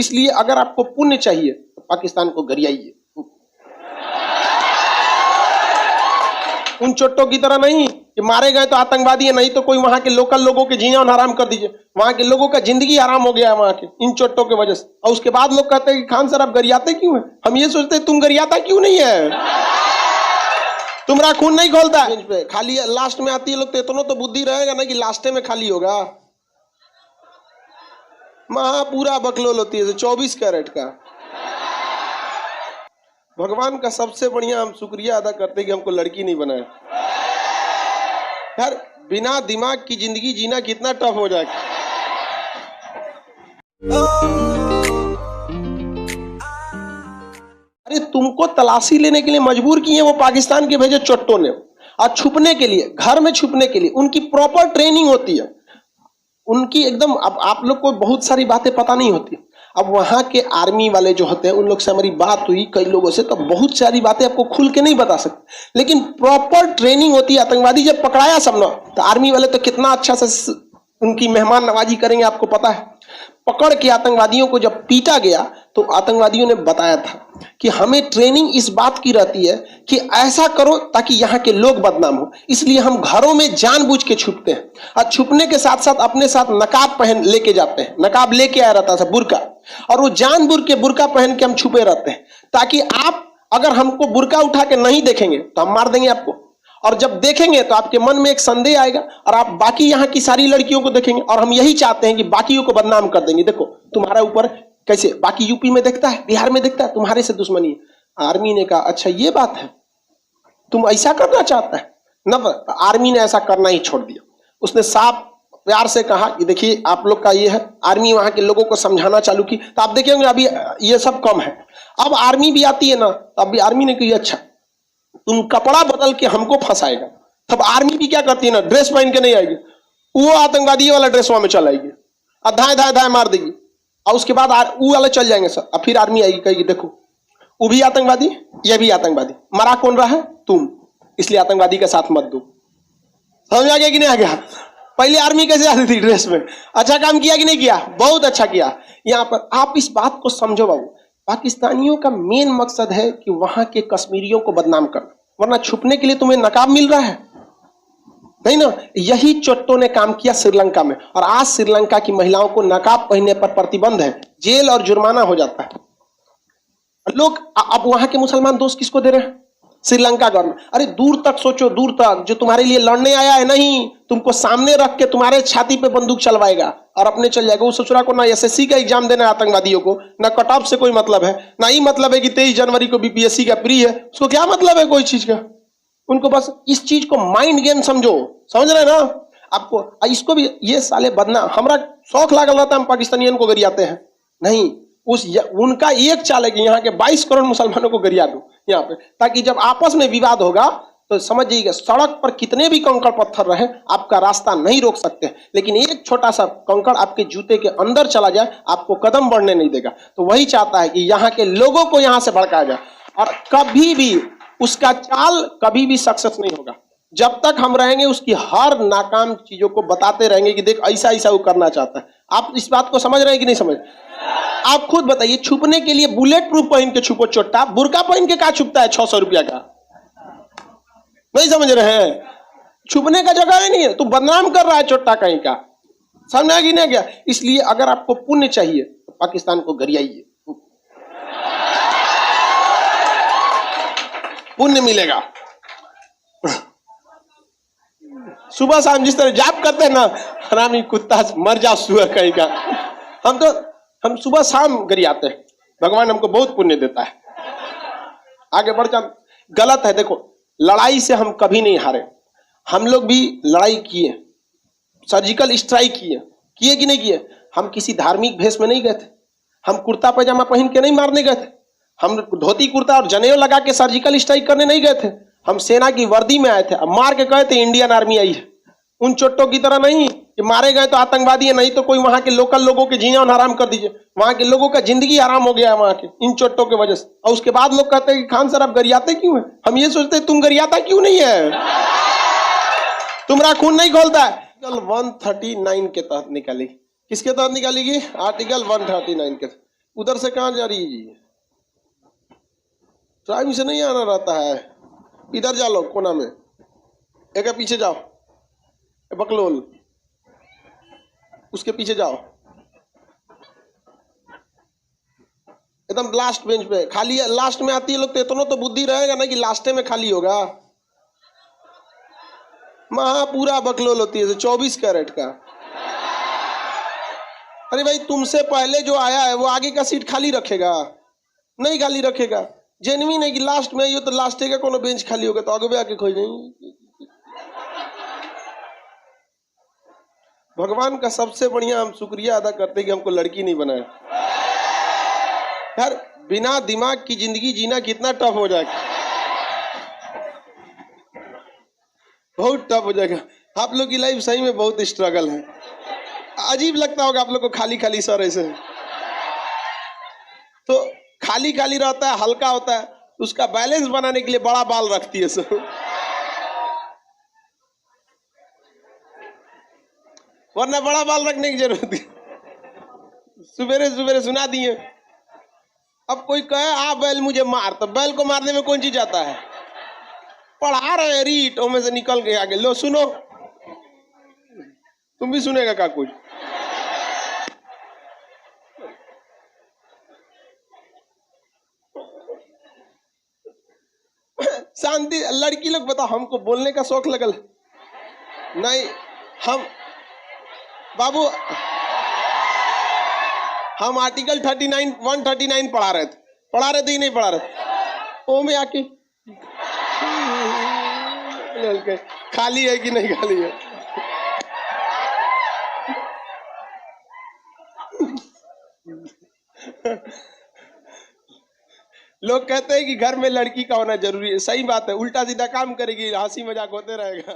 इसलिए अगर आपको पुण्य चाहिए तो पाकिस्तान को गरियाइए, उन चोट्टों की तरह नहीं कि मारे गए तो आतंकवादी है, नहीं तो कोई वहां के लोकल लोगों के जीवन हराम कर दीजिए। वहां के लोगों का जिंदगी हराम हो गया है वहां के इन चोट्टों की वजह से। और उसके बाद लोग कहते हैं कि खान सर आप गरियाते क्यों हैं? हम ये सोचते हैं तुम गरियाता क्यों नहीं है, तुम्हारा खून नहीं खोलता है। खाली लास्ट में आती है लोग, तो इतना तो बुद्धि रहेगा ना कि लास्ट में खाली होगा। महा पूरा बकलोल होती है 24 कैरेट का। भगवान का सबसे बढ़िया हम शुक्रिया अदा करते हैं कि हमको लड़की नहीं बनाया। यार बिना दिमाग की जिंदगी जीना कितना टफ हो जाएगा। अरे तुमको तलाशी लेने के लिए मजबूर किए वो पाकिस्तान के भेजे चोट्टों ने, और छुपने के लिए, घर में छुपने के लिए उनकी प्रॉपर ट्रेनिंग होती है उनकी एकदम। अब आप लोग को बहुत सारी बातें पता नहीं होती। अब वहां के आर्मी वाले जो होते हैं उन लोग से हमारी बात हुई कई लोगों से, तो बहुत सारी बातें आपको खुल के नहीं बता सकते, लेकिन प्रॉपर ट्रेनिंग होती है। आतंकवादी जब पकड़ाया सब ना, तो आर्मी वाले तो कितना अच्छा से उनकी मेहमान नवाजी करेंगे आपको पता है। पकड़ के आतंकवादियों को जब पीटा गया तो आतंकवादियों ने बताया था कि हमें ट्रेनिंग इस बात की रहती है कि ऐसा करो ताकि यहाँ के लोग बदनाम हो, इसलिए हम घरों में जानबूझ के छुपते हैं। और छुपने के साथ साथ अपने साथ नकाब पहन लेके जाते हैं, नकाब लेके आया रहता था, बुर्का, और वो जानबूझ के बुर्का पहन के हम छुपे रहते हैं ताकि आप अगर हमको बुर्का उठा के नहीं देखेंगे तो हम मार देंगे आपको, और जब देखेंगे तो आपके मन में एक संदेह आएगा और आप बाकी यहाँ की सारी लड़कियों को देखेंगे, और हम यही चाहते हैं कि बाकियों को बदनाम कर देंगे। देखो तुम्हारा ऊपर कैसे बाकी यूपी में देखता है, बिहार में देखता है, तुम्हारे से दुश्मनी है। आर्मी ने कहा अच्छा ये बात है, तुम ऐसा करना चाहता है न। आर्मी ने ऐसा करना ही छोड़ दिया। उसने साफ प्यार से कहा कि देखिए आप लोग का ये है। आर्मी वहां के लोगों को समझाना चालू की, तो आप देखेंगे अभी ये सब कम है। अब आर्मी भी आती है ना, अभी आर्मी ने कही अच्छा तुम कपड़ा बदल के हमको फंसाएगा। तब आर्मी भी क्या करती है ना, ड्रेस पहन के नहीं आएगी, वो आतंकवादी वाला ड्रेस वहां में चल आएगी और धाए धाए धाए मार देगी, और उसके बाद वो वाले चल जाएंगे सर। और फिर आर्मी आएगी कहेगी देखो वो भी आतंकवादी, ये भी आतंकवादी, मरा कौन रहा है तुम, इसलिए आतंकवादी का साथ मत दो। समझ आ गया कि नहीं आ गया? पहले आर्मी कैसे आती थी ड्रेस में, अच्छा काम किया कि नहीं किया? बहुत अच्छा किया। यहाँ पर आप इस बात को समझो बाबू, पाकिस्तानियों का मेन मकसद है कि वहां के कश्मीरियों को बदनाम करना, वरना छुपने के लिए तुम्हें नकाब मिल रहा है नहीं ना। यही चोट्टों ने काम किया श्रीलंका में, और आज श्रीलंका की महिलाओं को नकाब पहनने पर प्रतिबंध है, जेल और जुर्माना हो जाता है। लोग अब वहां के मुसलमान दोस्त किसको दे रहे हैं? श्रीलंका गवर्नमेंट। अरे दूर तक सोचो, दूर तक जो तुम्हारे लिए लड़ने आया है नहीं, तुमको सामने रख के तुम्हारे छाती पे बंदूक चलवाएगा और अपने चल जाएगा। वो ससुरा को ना एसएससी का एग्जाम देना है आतंकवादियों को, ना कट ऑफ से कोई मतलब है, ना ही मतलब है कि 23 जनवरी को बीपीएससी का प्री है, उसको क्या मतलब है कोई चीज का। उनको बस इस चीज को माइंड गेम समझो, समझ रहे ना आपको। इसको भी ये साले बदना, हमारा शौक लागल रहता है हम पाकिस्तानियन को गरियाते हैं नहीं, उनका एक चाल है कि यहाँ के 22 करोड़ मुसलमानों को गरिया दो यहाँ पे, ताकि जब आपस में विवाद होगा तो समझ जाइएगा सड़क पर कितने भी कंकड़ पत्थर रहे आपका रास्ता नहीं रोक सकते, लेकिन एक छोटा सा कंकड़ आपके जूते के अंदर चला जाए आपको कदम बढ़ने नहीं देगा। तो वही चाहता है कि यहाँ के लोगों को यहाँ से भड़काया जाए, और कभी भी उसका चाल कभी भी सक्सेस नहीं होगा। जब तक हम रहेंगे उसकी हर नाकाम चीजों को बताते रहेंगे कि देख ऐसा ऐसा वो करना चाहता है। आप इस बात को समझ रहे हैं कि नहीं समझ? आप खुद बताइए, छुपने के लिए बुलेट प्रूफ पहन के छुपो चोट्टा, बुर्का पहन के क्या छुपता है 600 रुपया का? नहीं समझ रहे हैं? छुपने का जगह ही नहीं है, तू बदनाम कर रहा है चोट्टा कहीं का। समझ आ गया क्या? इसलिए अगर आपको पुण्य चाहिए तो पाकिस्तान को गरियाइए, पुण्य मिलेगा। सुबह शाम जिस तरह जाप करते हैं ना, हरामी कुत्ता मर जा सुअर कहीं का। हम सुबह शाम गरियाते हैं, भगवान हमको बहुत पुण्य देता है। आगे बढ़ जा, गलत है। देखो लड़ाई से हम कभी नहीं हारे, हम लोग भी लड़ाई किए, सर्जिकल स्ट्राइक किए कि नहीं किए? हम किसी धार्मिक भेष में नहीं गए थे, हम कुर्ता पैजामा पहन के नहीं मारने गए थे, हम धोती कुर्ता और जनेऊ लगा के सर्जिकल स्ट्राइक करने नहीं गए थे, हम सेना की वर्दी में आए थे, अब मार के कहे थे इंडियन आर्मी आई है। उन चोट्टों की तरह नहीं कि मारे गए तो आतंकवादी है, नहीं तो कोई वहां के लोकल लोगों के जीवन हराम कर दीजिए। वहां के लोगों का जिंदगी हराम हो गया है वहां के इन चोट्टों की वजह से। और उसके बाद लोग कहते हैं कि खान सर आप गरियाते क्यों हैं? हम ये सोचते हैं तुम गरियाता क्यों नहीं है, तुम्हारा खून नहीं खोलता है। आर्टिकल 139 के तहत निकाली, किसके तहत निकालेगी? आर्टिकल 139 के। उधर से कहाँ जा रही है जी? टाइम से नहीं आना रहता है। इधर जा लो कोना में, एक पीछे जाओ, बकलोल उसके पीछे जाओ, एकदम लास्ट बेंच पे खाली है। लास्ट में आती है लोग तो इतना तो बुद्धि रहेगा ना कि लास्टे में खाली होगा। महा पूरा बकलोल होती है 24 कैरेट का। अरे भाई तुमसे पहले जो आया है वो आगे का सीट खाली रखेगा? नहीं खाली रखेगा। जेन्युइन है कि लास्ट में ये तो लास्ट का कोनो बेंच खाली होगा तो आगे भी आके खोज नहीं। भगवान का सबसे बढ़िया हम शुक्रिया अदा करते हैं कि हमको लड़की नहीं बनाया। यार बिना दिमाग की जिंदगी जीना कितना टफ हो जाएगा, बहुत टफ हो जाएगा। आप लोग की लाइफ सही में बहुत स्ट्रगल है। अजीब लगता होगा आप लोग को खाली खाली सर ऐसे, तो खाली खाली रहता है, हल्का होता है, उसका बैलेंस बनाने के लिए बड़ा बाल रखती है सर। वरना बड़ा बाल रखने की जरूरत है। सुबेरे सुबेरे सुना दिए। अब कोई कहे आ बैल मुझे मार, तो बैल को मारने में कौन चीज आता है? पढ़ा रहे हैं रीट में से निकल के आगे लो सुनो, तुम भी सुनेगा का कुछ? शांति। लड़की लोग बताओ हमको बोलने का शौक लगल नहीं? हम बाबू हम आर्टिकल 39 139 पढ़ा रहे थे ही नहीं पढ़ा रहे ओ में आके खाली है कि नहीं खाली है। लोग कहते हैं कि घर में लड़की का होना जरूरी है। सही बात है, उल्टा सीधा काम करेगी, हंसी मजाक होते रहेगा।